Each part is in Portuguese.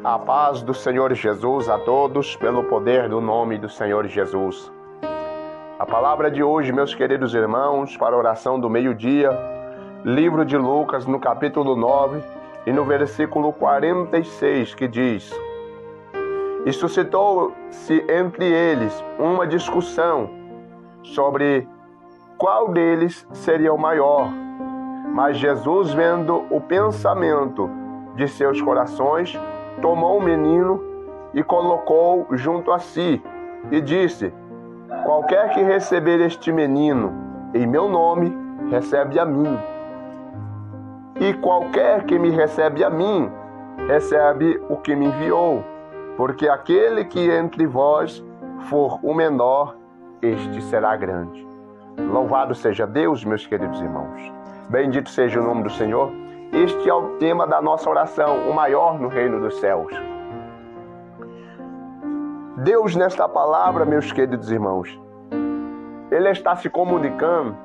A paz do Senhor Jesus a todos, pelo poder do nome do Senhor Jesus. A palavra de hoje, meus queridos irmãos, para a oração do meio-dia, livro de Lucas, no capítulo 9 e no versículo 46, que diz: E suscitou-se entre eles uma discussão sobre qual deles seria o maior. Mas Jesus, vendo o pensamento de seus corações, tomou o menino e colocou junto a si, e disse: Qualquer que receber este menino em meu nome, recebe a mim. E qualquer que me recebe a mim, recebe o que me enviou. Porque aquele que entre vós for o menor, este será grande. Louvado seja Deus, meus queridos irmãos. Bendito seja o nome do Senhor. Este é o tema da nossa oração, o maior no reino dos céus. Deus, nesta palavra, meus queridos irmãos, Ele está se comunicando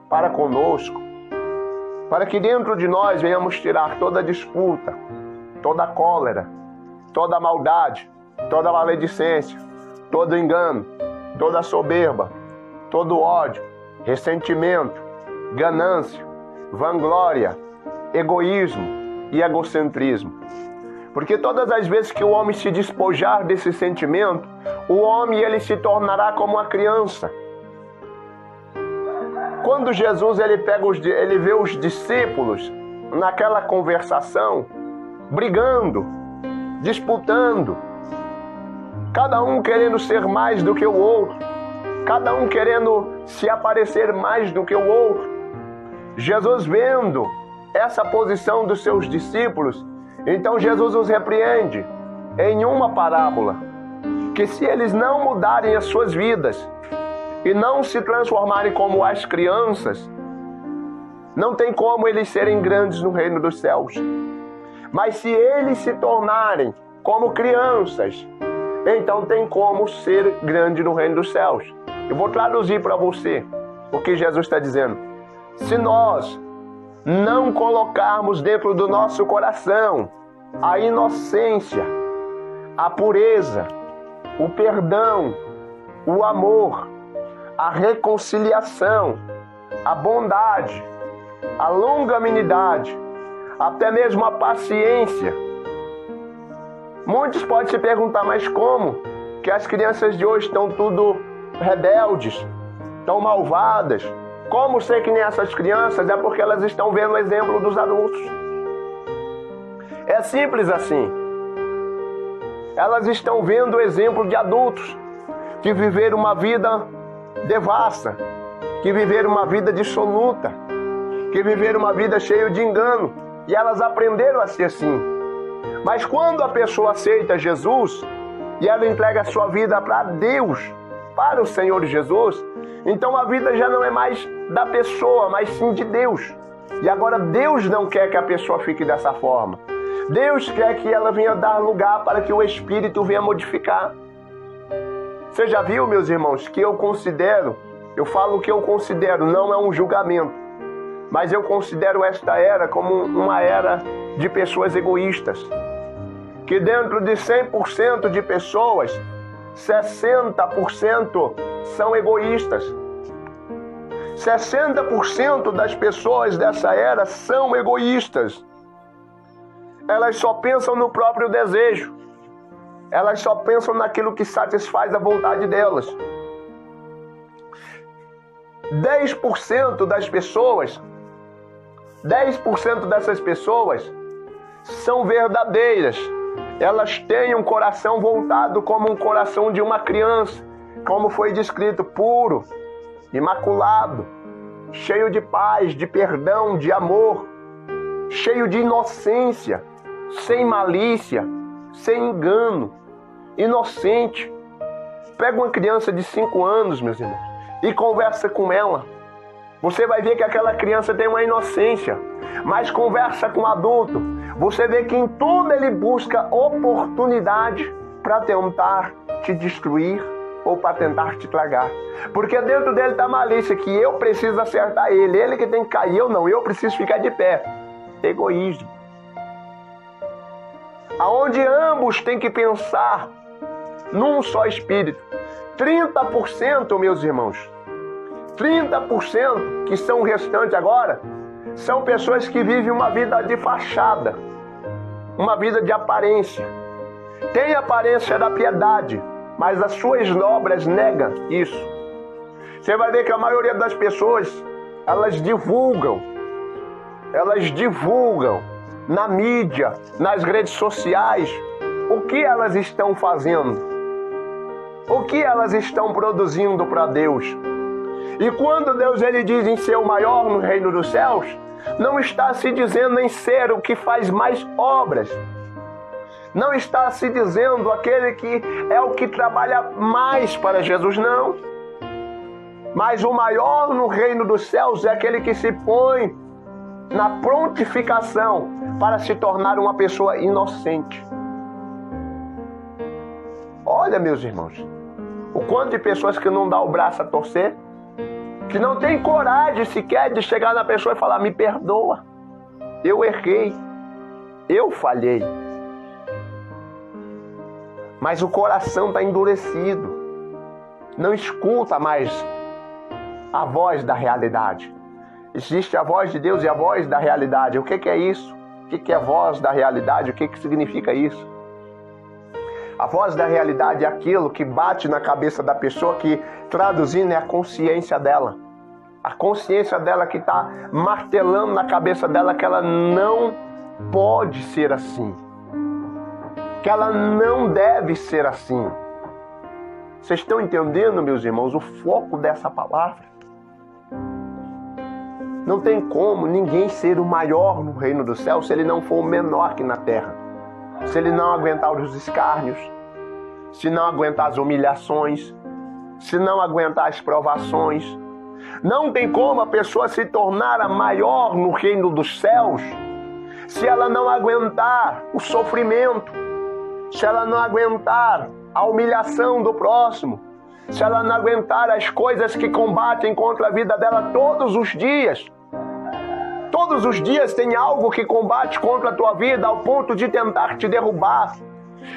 para conosco, para que dentro de nós venhamos tirar toda a disputa, toda a cólera, toda a maldade, toda a maledicência, todo engano, toda a soberba, todo ódio, ressentimento, ganância, vanglória, egoísmo e egocentrismo. Porque todas as vezes que o homem se despojar desse sentimento, o homem ele se tornará como uma criança. Quando Jesus ele vê os discípulos naquela conversação, brigando, disputando, cada um querendo ser mais do que o outro, cada um querendo se aparecer mais do que o outro, Jesus vendo essa posição dos seus discípulos, então Jesus os repreende em uma parábola, que se eles não mudarem as suas vidas e não se transformarem como as crianças, não tem como eles serem grandes no reino dos céus. Mas se eles se tornarem como crianças, então tem como ser grande no reino dos céus. Eu vou traduzir para você o que Jesus está dizendo. Se nós não colocarmos dentro do nosso coração a inocência, a pureza, o perdão, o amor, a reconciliação, a bondade, a longanimidade, até mesmo a paciência. Muitos podem se perguntar, mas como que as crianças de hoje estão tudo rebeldes, tão malvadas? Como ser que nem essas crianças? É porque elas estão vendo o exemplo dos adultos. É simples assim. Elas estão vendo o exemplo de adultos que viveram uma vida devassa, que viveram uma vida dissoluta, que viveram uma vida cheia de engano, e elas aprenderam a ser assim. Mas quando a pessoa aceita Jesus e ela entrega a sua vida para Deus, para o Senhor Jesus, então a vida já não é mais da pessoa, mas sim de Deus. E agora Deus não quer que a pessoa fique dessa forma. Deus quer que ela venha dar lugar para que o Espírito venha modificar. Você já viu, meus irmãos, que eu falo que eu considero, não é um julgamento, mas eu considero esta era como uma era de pessoas egoístas. Que dentro de 100% de pessoas, 60% são egoístas. 60% das pessoas dessa era são egoístas. Elas só pensam no próprio desejo. Elas só pensam naquilo que satisfaz a vontade delas. 10% das pessoas, 10% dessas pessoas são verdadeiras. Elas têm um coração voltado como um coração de uma criança, como foi descrito, puro, imaculado, cheio de paz, de perdão, de amor, cheio de inocência, sem malícia, sem engano, inocente. Pega uma criança de 5 anos, meus irmãos, e conversa com ela. Você vai ver que aquela criança tem uma inocência, mas conversa com um adulto, você vê que em tudo ele busca oportunidade para tentar te destruir ou para tentar te tragar. Porque dentro dele está a malícia, que eu preciso acertar ele que tem que cair, eu não, eu preciso ficar de pé. Egoísmo. aonde ambos têm que pensar num só espírito. 30%, meus irmãos, 30% que são o restante agora, são pessoas que vivem uma vida de fachada, uma vida de aparência. Tem aparência da piedade, mas as suas obras negam isso. Você vai ver que a maioria das pessoas, elas divulgam na mídia, nas redes sociais, o que elas estão fazendo, o que elas estão produzindo para Deus. E quando Deus ele diz em ser o maior no reino dos céus, não está se dizendo em ser o que faz mais obras. Não está se dizendo aquele que é o que trabalha mais para Jesus, não. Mas o maior no reino dos céus é aquele que se põe na prontificação para se tornar uma pessoa inocente. Olha, meus irmãos, o quanto de pessoas que não dão o braço a torcer, que não tem coragem sequer de chegar na pessoa e falar: me perdoa, eu errei, eu falhei. Mas o coração está endurecido, não escuta mais a voz da realidade. Existe a voz de Deus e a voz da realidade. O que é isso? O que é a voz da realidade? O que significa isso? A voz da realidade é aquilo que bate na cabeça da pessoa, que traduzindo é a consciência dela. A consciência dela que está martelando na cabeça dela que ela não pode ser assim. Que ela não deve ser assim. Vocês estão entendendo, meus irmãos, o foco dessa palavra? Não tem como ninguém ser o maior no reino do céu se ele não for o menor aqui na terra. Se ele não aguentar os escárnios, se não aguentar as humilhações, se não aguentar as provações. Não tem como a pessoa se tornar a maior no reino dos céus se ela não aguentar o sofrimento, se ela não aguentar a humilhação do próximo, se ela não aguentar as coisas que combatem contra a vida dela todos os dias. Todos os dias tem algo que combate contra a tua vida ao ponto de tentar te derrubar.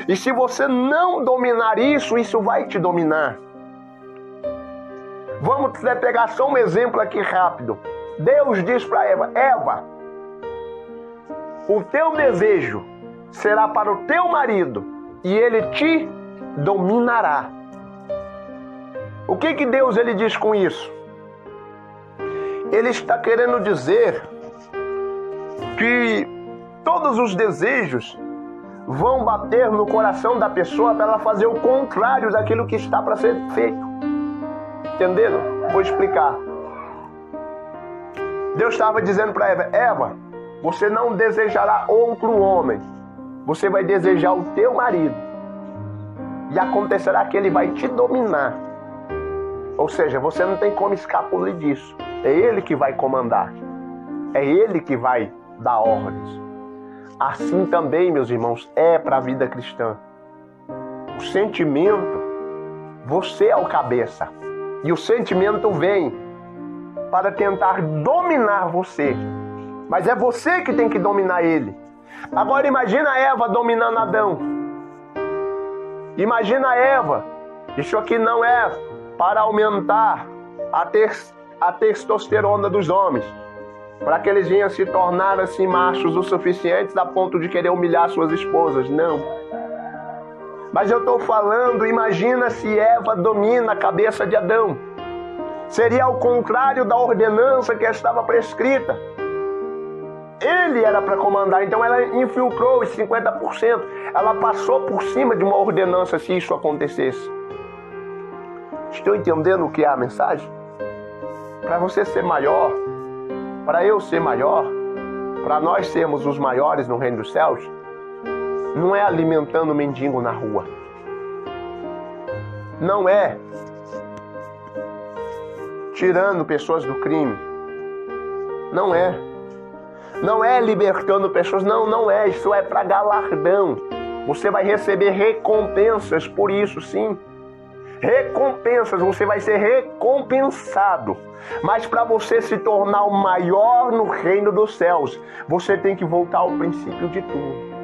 E se você não dominar isso, isso vai te dominar. Vamos pegar só um exemplo aqui rápido. Deus diz para Eva: Eva, o teu desejo será para o teu marido e ele te dominará. O que Deus ele diz com isso? Ele está querendo dizer que todos os desejos vão bater no coração da pessoa para ela fazer o contrário daquilo que está para ser feito. Entenderam? Vou explicar. Deus estava dizendo para Eva: Eva, você não desejará outro homem, você vai desejar o teu marido. E acontecerá que ele vai te dominar. Ou seja, você não tem como escapulir disso. É ele que vai comandar. É ele que vai dar ordens. Assim também, meus irmãos, é para a vida cristã. O sentimento, você é o cabeça. E o sentimento vem para tentar dominar você. Mas é você que tem que dominar ele. Agora imagina Eva dominando Adão. Imagina Eva. Isso aqui não é para aumentar a testosterona dos homens, para que eles venham se tornar assim machos o suficientes a ponto de querer humilhar suas esposas. Não. Mas eu estou falando, imagina se Eva domina a cabeça de Adão. Seria ao contrário da ordenança que estava prescrita. Ele era para comandar, então ela infiltrou os 50%. Ela passou por cima de uma ordenança se isso acontecesse. Estão entendendo o que é a mensagem? Para você ser maior, para eu ser maior, para nós sermos os maiores no reino dos céus, não é alimentando o mendigo na rua. Não é tirando pessoas do crime. Não é. Não é libertando pessoas. Não é. Isso é para galardão. Você vai receber recompensas por isso, sim. Recompensas, você vai ser recompensado. Mas para você se tornar o maior no reino dos céus, você tem que voltar ao princípio de tudo.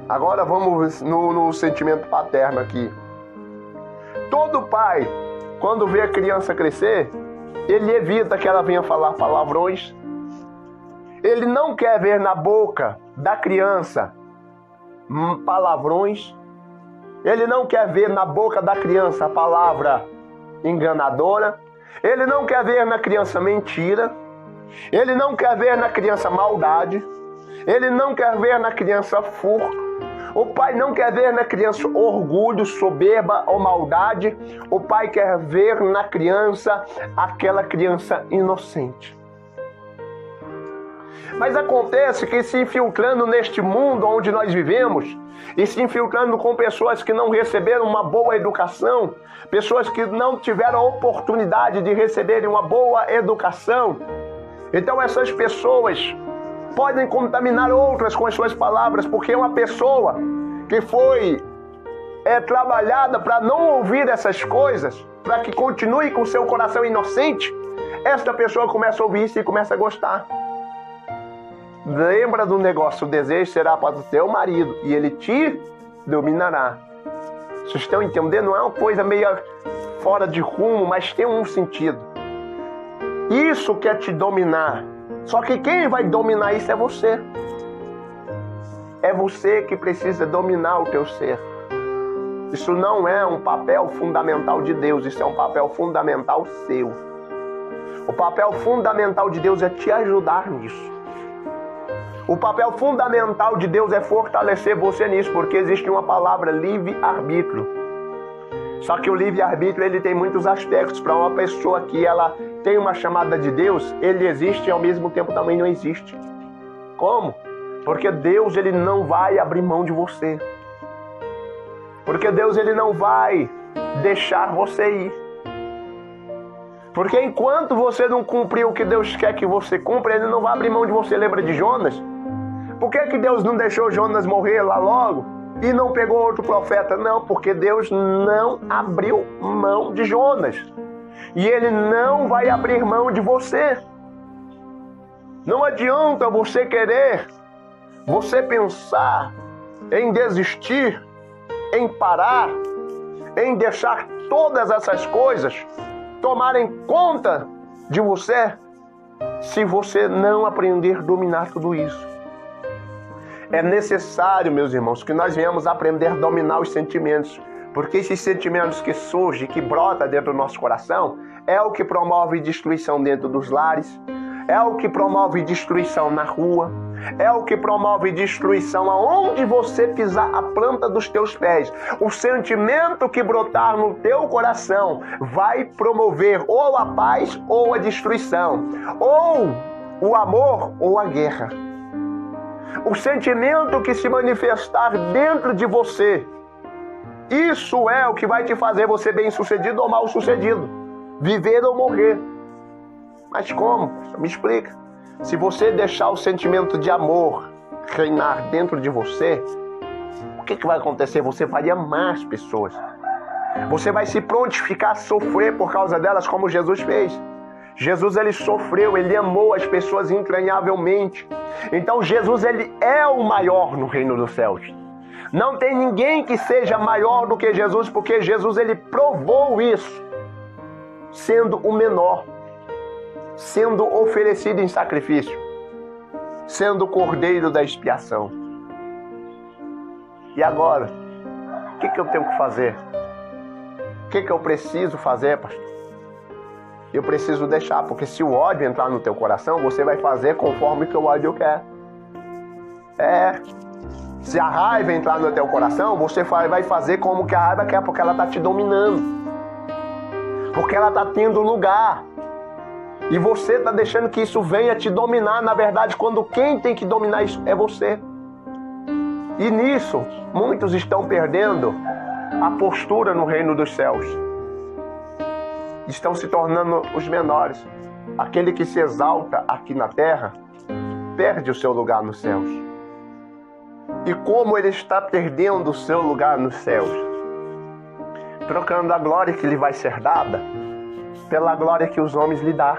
Agora vamos no sentimento paterno aqui. Todo pai, quando vê a criança crescer, ele evita que ela venha falar palavrões. Ele não quer ver na boca da criança palavrões. Ele não quer ver na boca da criança a palavra enganadora. Ele não quer ver na criança mentira. Ele não quer ver na criança maldade. Ele não quer ver na criança furto. O pai não quer ver na criança orgulho, soberba ou maldade. O pai quer ver na criança aquela criança inocente. Mas acontece que se infiltrando neste mundo onde nós vivemos, e se infiltrando com pessoas que não receberam uma boa educação, pessoas que não tiveram a oportunidade de receberem uma boa educação, então essas pessoas podem contaminar outras com as suas palavras, porque uma pessoa que foi trabalhada para não ouvir essas coisas, para que continue com seu coração inocente, esta pessoa começa a ouvir isso e começa a gostar. Lembra do negócio, o desejo será para o teu marido e ele te dominará. Vocês estão entendendo? Não é uma coisa meio fora de rumo, mas tem um sentido. Isso quer te dominar. Só que quem vai dominar isso é você. É você que precisa dominar o teu ser. Isso não é um papel fundamental de Deus, isso é um papel fundamental seu. O papel fundamental de Deus é te ajudar nisso. O papel fundamental de Deus é fortalecer você nisso, porque existe uma palavra livre-arbítrio. Só que o livre-arbítrio ele tem muitos aspectos. Para uma pessoa que ela tem uma chamada de Deus, ele existe e ao mesmo tempo também não existe. Como? Porque Deus ele não vai abrir mão de você. Porque Deus ele não vai deixar você ir. Porque enquanto você não cumprir o que Deus quer que você cumpra, ele não vai abrir mão de você. Lembra de Jonas? Por que Deus não deixou Jonas morrer lá logo e não pegou outro profeta? Não, porque Deus não abriu mão de Jonas. E ele não vai abrir mão de você. Não adianta você querer, você pensar em desistir, em parar, em deixar todas essas coisas tomarem conta de você, se você não aprender a dominar tudo isso. É necessário, meus irmãos, que nós venhamos aprender a dominar os sentimentos, porque esses sentimentos que surgem, que brotam dentro do nosso coração, é o que promove destruição dentro dos lares, é o que promove destruição na rua, é o que promove destruição aonde você pisar a planta dos teus pés. O sentimento que brotar no teu coração vai promover ou a paz ou a destruição, ou o amor ou a guerra. O sentimento que se manifestar dentro de você, isso é o que vai te fazer você bem-sucedido ou mal-sucedido, viver ou morrer. Mas como? Me explica. Se você deixar o sentimento de amor reinar dentro de você, o que vai acontecer? Você vai amar as pessoas. Você vai se prontificar a sofrer por causa delas, como Jesus fez. Jesus, ele sofreu, ele amou as pessoas entranhavelmente. Então, Jesus, ele é o maior no reino dos céus. Não tem ninguém que seja maior do que Jesus, porque Jesus, ele provou isso, sendo o menor, sendo oferecido em sacrifício, sendo o cordeiro da expiação. E agora, o que eu tenho que fazer? O que eu preciso fazer, pastor? Eu preciso deixar, porque se o ódio entrar no teu coração, você vai fazer conforme que o ódio quer. Se a raiva entrar no teu coração, você vai fazer como que a raiva quer, porque ela está te dominando. Porque ela está tendo lugar. E você está deixando que isso venha te dominar, na verdade, quando quem tem que dominar isso é você. E nisso, muitos estão perdendo a postura no reino dos céus. Estão se tornando os menores. Aquele que se exalta aqui na terra, perde o seu lugar nos céus. E como ele está perdendo o seu lugar nos céus? Trocando a glória que lhe vai ser dada pela glória que os homens lhe dão.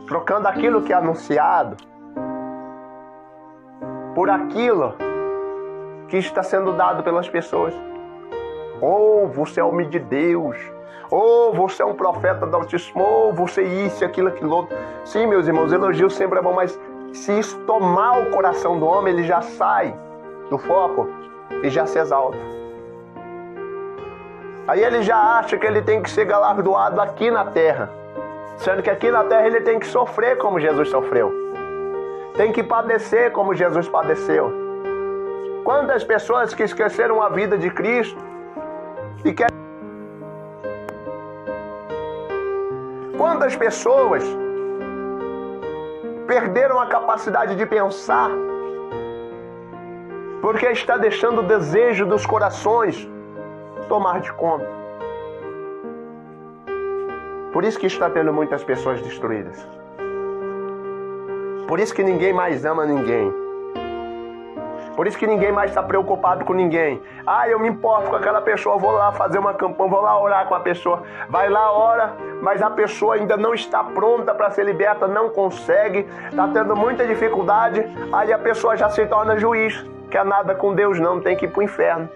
Trocando aquilo que é anunciado por aquilo que está sendo dado pelas pessoas. Oh, você é homem de Deus. Oh, você é um profeta do Altíssimo. Oh, você isso, aquilo, aquilo outro. Sim, meus irmãos, elogio sempre é bom, mas se isso tomar o coração do homem, ele já sai do foco e já se exalta. Aí ele já acha que ele tem que ser galardoado aqui na terra, sendo que aqui na terra ele tem que sofrer como Jesus sofreu. Tem que padecer como Jesus padeceu. Quantas pessoas que esqueceram a vida de Cristo e querem... Quantas pessoas perderam a capacidade de pensar porque está deixando o desejo dos corações tomar de conta. Por isso que está tendo muitas pessoas destruídas. Por isso que ninguém mais ama ninguém. Por isso que ninguém mais está preocupado com ninguém. Ah, eu me importo com aquela pessoa, vou lá fazer uma campanha, vou lá orar com a pessoa. Vai lá, ora, mas a pessoa ainda não está pronta para ser liberta, não consegue, está tendo muita dificuldade. Aí a pessoa já se torna juiz. Quer nada com Deus não, tem que ir para o inferno.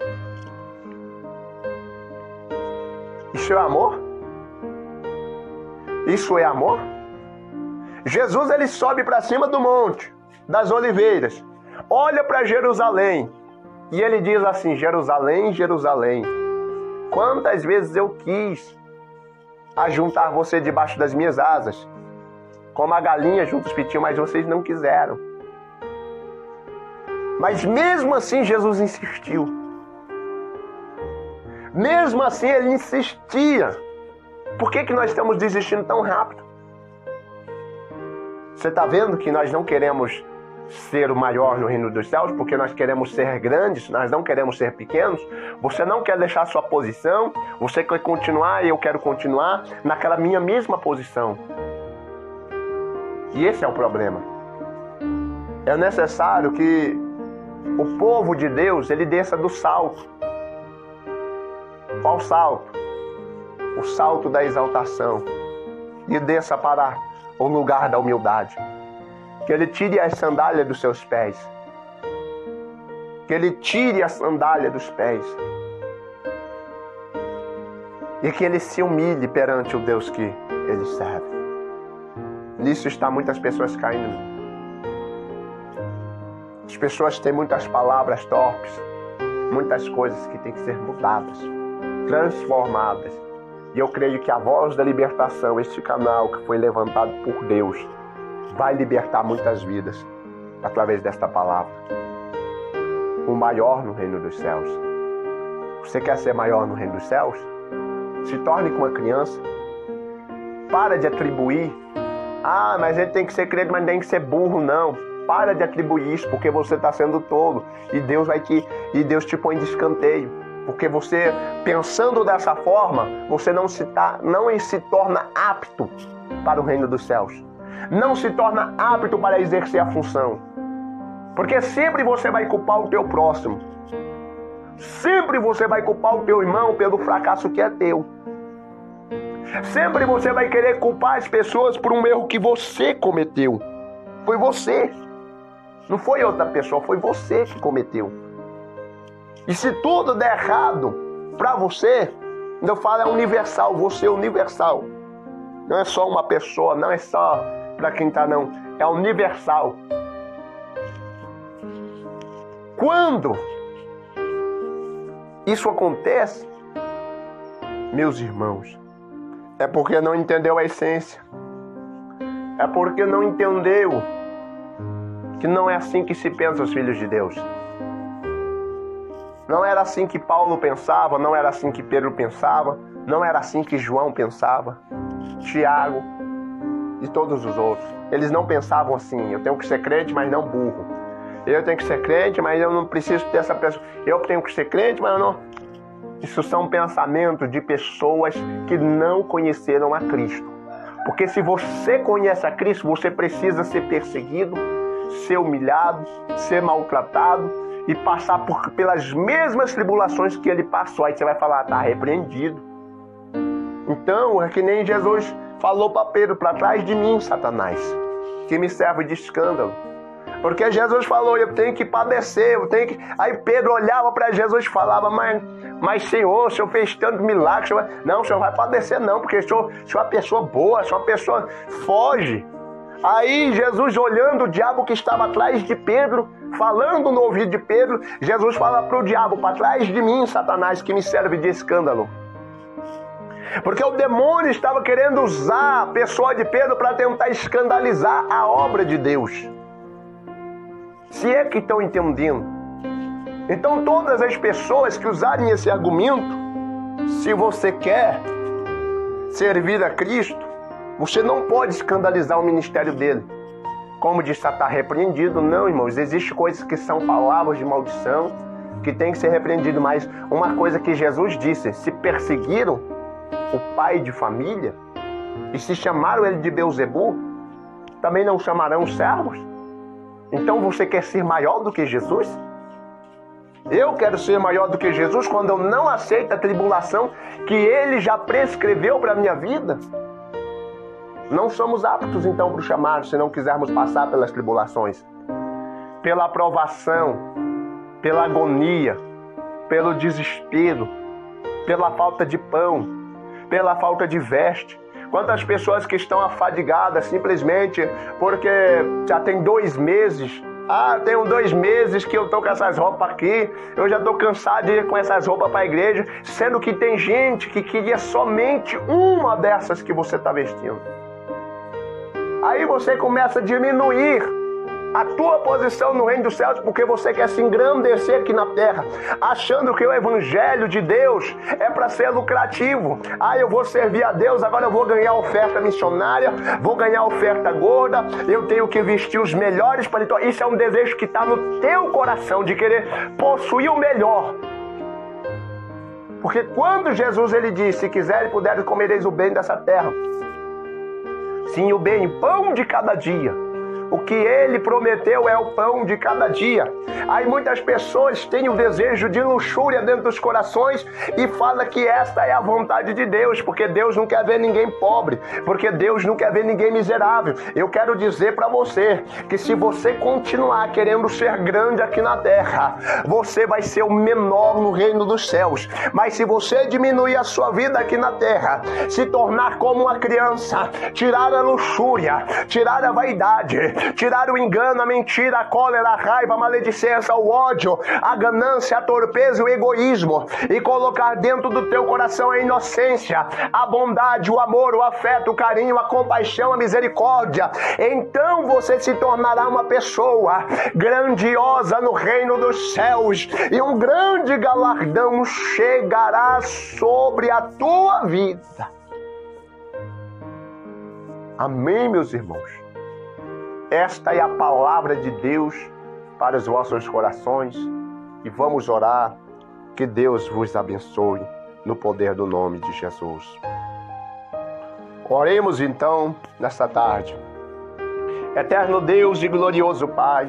Isso é amor? Isso é amor? Jesus, ele sobe para cima do monte das oliveiras, olha para Jerusalém e ele diz assim: Jerusalém, Jerusalém, quantas vezes eu quis ajuntar você debaixo das minhas asas, como a galinha junto os pitinhos, mas vocês não quiseram. Mas mesmo assim Jesus insistiu. Mesmo assim ele insistia. Por que nós estamos desistindo tão rápido? Você está vendo que nós não queremos ser o maior no reino dos céus, porque nós queremos ser grandes, nós não queremos ser pequenos. Você não quer deixar sua posição, você quer continuar e eu quero continuar naquela minha mesma posição. E esse é o problema. É necessário que o povo de Deus, ele desça do salto. Qual salto? O salto da exaltação. E desça para o lugar da humildade. Que ele tire as sandálias dos seus pés. Que ele tire a sandália dos pés. E que ele se humilhe perante o Deus que ele serve. Nisso está muitas pessoas caindo. As pessoas têm muitas palavras torpes, muitas coisas que têm que ser mudadas, transformadas. E eu creio que a Voz da Libertação, este canal que foi levantado por Deus, vai libertar muitas vidas através desta palavra. O maior no reino dos céus. Você quer ser maior no reino dos céus? Se torne como uma criança. Para de atribuir. Ah, mas ele tem que ser crente, mas não tem que ser burro, não. Para de atribuir isso, porque você está sendo tolo. E Deus te põe de escanteio. Porque você, pensando dessa forma, você não se torna apto para o reino dos céus. Não se torna apto para exercer a função. Porque sempre você vai culpar o teu próximo. Sempre você vai culpar o teu irmão pelo fracasso que é teu. Sempre você vai querer culpar as pessoas por um erro que você cometeu. Foi você. Não foi outra pessoa, foi você que cometeu. E se tudo der errado para você, eu falo é universal, você é universal. Não é só uma pessoa, não é só para quem está, não. É universal. Quando isso acontece, meus irmãos, é porque não entendeu a essência. É porque não entendeu que não é assim que se pensa os filhos de Deus. Não era assim que Paulo pensava, não era assim que Pedro pensava, não era assim que João pensava, Tiago e todos os outros. Eles não pensavam assim: eu tenho que ser crente, mas não burro. Eu tenho que ser crente, mas eu não preciso ter essa pessoa. Eu tenho que ser crente, mas eu não... Isso são pensamentos de pessoas que não conheceram a Cristo. Porque se você conhece a Cristo, você precisa ser perseguido, ser humilhado, ser maltratado e passar pelas mesmas tribulações que ele passou. Aí você vai falar: está repreendido. Então, é que nem Jesus falou para Pedro: para trás de mim, Satanás, que me serve de escândalo. Porque Jesus falou, eu tenho que padecer, eu tenho que... Aí Pedro olhava para Jesus e falava, mas Senhor, o Senhor fez tanto milagre. Não, o Senhor vai padecer não, porque o Senhor é uma pessoa boa, o Senhor é uma pessoa... Foge. Aí Jesus, olhando o diabo que estava atrás de Pedro, falando no ouvido de Pedro, Jesus fala para o diabo, para trás de mim, Satanás, que me serve de escândalo. Porque o demônio estava querendo usar a pessoa de Pedro para tentar escandalizar a obra de Deus. Se é que estão entendendo. Então todas as pessoas que usarem esse argumento, se você quer servir a Cristo, você não pode escandalizar o ministério dele. Como diz, está repreendido. Não, irmãos, existem coisas que são palavras de maldição, que tem que ser repreendido. Mas uma coisa que Jesus disse, se perseguiram o pai de família, e se chamaram ele de Beelzebu, também não chamarão os servos? Então você quer ser maior do que Jesus? Eu quero ser maior do que Jesus quando eu não aceito a tribulação que ele já prescreveu para a minha vida? Não somos aptos então para o chamado se não quisermos passar pelas tribulações, pela aprovação, pela agonia, pelo desespero, pela falta de pão, pela falta de veste. Quantas pessoas que estão afadigadas simplesmente porque já tem 2 meses. Tenho 2 meses que eu estou com essas roupas aqui, eu já estou cansado de ir com essas roupas para a igreja, sendo que tem gente que queria somente uma dessas que você está vestindo. Aí você começa a diminuir a tua posição no reino dos céus porque você quer se engrandecer aqui na terra, achando que o evangelho de Deus é para ser lucrativo. Eu vou servir a Deus, agora eu vou ganhar oferta missionária, vou ganhar oferta gorda, eu tenho que vestir os melhores paletós. Isso é um desejo que está no teu coração, de querer possuir o melhor. Porque quando Jesus ele disse, se quiserem puderem comereis o bem dessa terra, sim, o bem, pão de cada dia. O que ele prometeu é o pão de cada dia. Aí muitas pessoas têm o desejo de luxúria dentro dos corações e falam que esta é a vontade de Deus, porque Deus não quer ver ninguém pobre, porque Deus não quer ver ninguém miserável. Eu quero dizer para você que se você continuar querendo ser grande aqui na terra, você vai ser o menor no reino dos céus. Mas se você diminuir a sua vida aqui na terra, se tornar como uma criança, tirar a luxúria, tirar a vaidade, tirar o engano, a mentira, a cólera, a raiva, a maledicência, o ódio, a ganância, a torpeza e o egoísmo, e colocar dentro do teu coração a inocência, a bondade, o amor, o afeto, o carinho, a compaixão, a misericórdia, então você se tornará uma pessoa grandiosa no reino dos céus, e um grande galardão chegará sobre a tua vida. Amém, meus irmãos? Esta é a palavra de Deus para os vossos corações. E vamos orar. Que Deus vos abençoe no poder do nome de Jesus. Oremos então nesta tarde. Eterno Deus e glorioso Pai,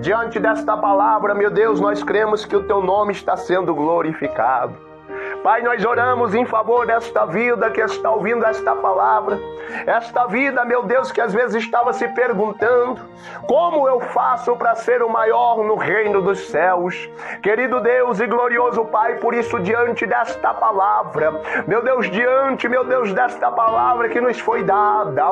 diante desta palavra, meu Deus, nós cremos que o Teu nome está sendo glorificado. Pai, nós oramos em favor desta vida que está ouvindo esta palavra. Esta vida, meu Deus, que às vezes estava se perguntando, como eu faço para ser o maior no reino dos céus? Querido Deus e glorioso Pai, por isso diante desta palavra, meu Deus, diante, meu Deus, desta palavra que nos foi dada,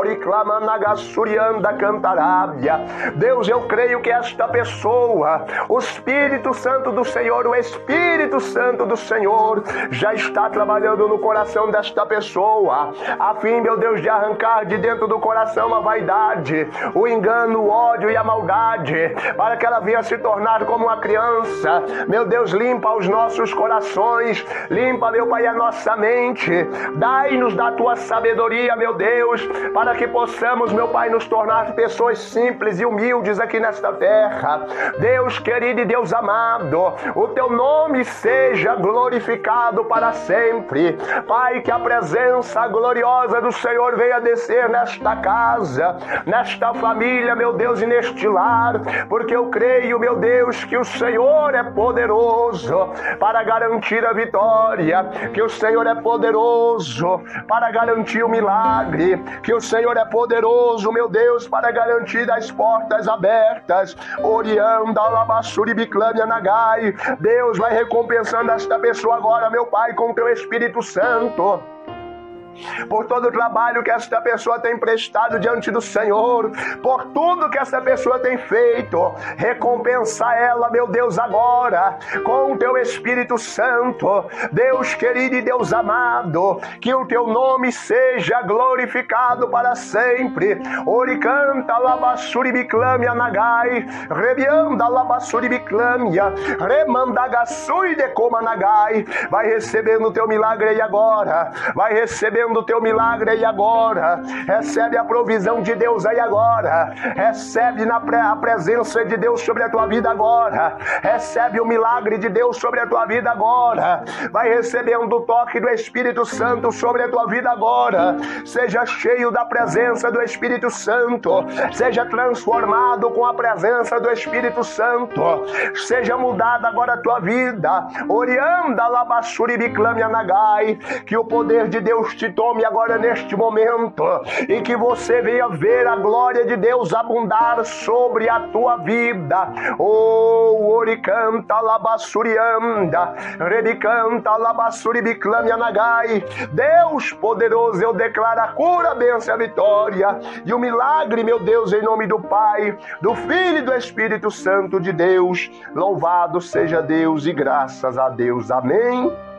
Deus, eu creio que esta pessoa, o Espírito Santo do Senhor, o Espírito Santo do Senhor, já está trabalhando no coração desta pessoa, a fim, meu Deus, de arrancar de dentro do coração a vaidade, o engano, o ódio e a maldade, para que ela venha se tornar como uma criança. Meu Deus, limpa os nossos corações, limpa, meu Pai, a nossa mente, dai-nos da Tua sabedoria, meu Deus, para que possamos, meu Pai, nos tornar pessoas simples e humildes aqui nesta terra. Deus querido e Deus amado, o Teu nome seja glorificado, para sempre. Pai, que a presença gloriosa do Senhor venha descer nesta casa, nesta família, meu Deus, e neste lar, porque eu creio, meu Deus, que o Senhor é poderoso para garantir a vitória, que o Senhor é poderoso para garantir o milagre, que o Senhor é poderoso, meu Deus, para garantir as portas abertas. Orianda, Alabassuri, Biclâmia, Nagai. Deus vai recompensando esta pessoa agora, meu Pai, com o teu Espírito Santo, por todo o trabalho que esta pessoa tem prestado diante do Senhor, por tudo que esta pessoa tem feito. Recompensa ela, meu Deus, agora com o teu Espírito Santo. Deus querido e Deus amado, que o teu nome seja glorificado para sempre. Oricanta labassuri biclâmia nagai, rebianda labassuri biclâmia, remandagassui de coma nagai. Vai recebendo o teu milagre aí agora, vai recebendo o teu milagre aí agora. Recebe a provisão de Deus aí agora. Recebe a presença de Deus sobre a tua vida agora. Recebe o milagre de Deus sobre a tua vida agora. Vai recebendo o toque do Espírito Santo sobre a tua vida agora. Seja cheio da presença do Espírito Santo. Seja transformado com a presença do Espírito Santo. Seja mudada agora a tua vida. Orianda labassuri biclâmia nagai. Que o poder de Deus te tome agora neste momento e que você venha ver a glória de Deus abundar sobre a tua vida. Oh, oricanta labassurianda, rebicanta labassuri biclâmia nagai. Deus poderoso, eu declaro a cura, a bênção, a vitória e o milagre, meu Deus, em nome do Pai, do Filho e do Espírito Santo de Deus. Louvado seja Deus e graças a Deus. Amém.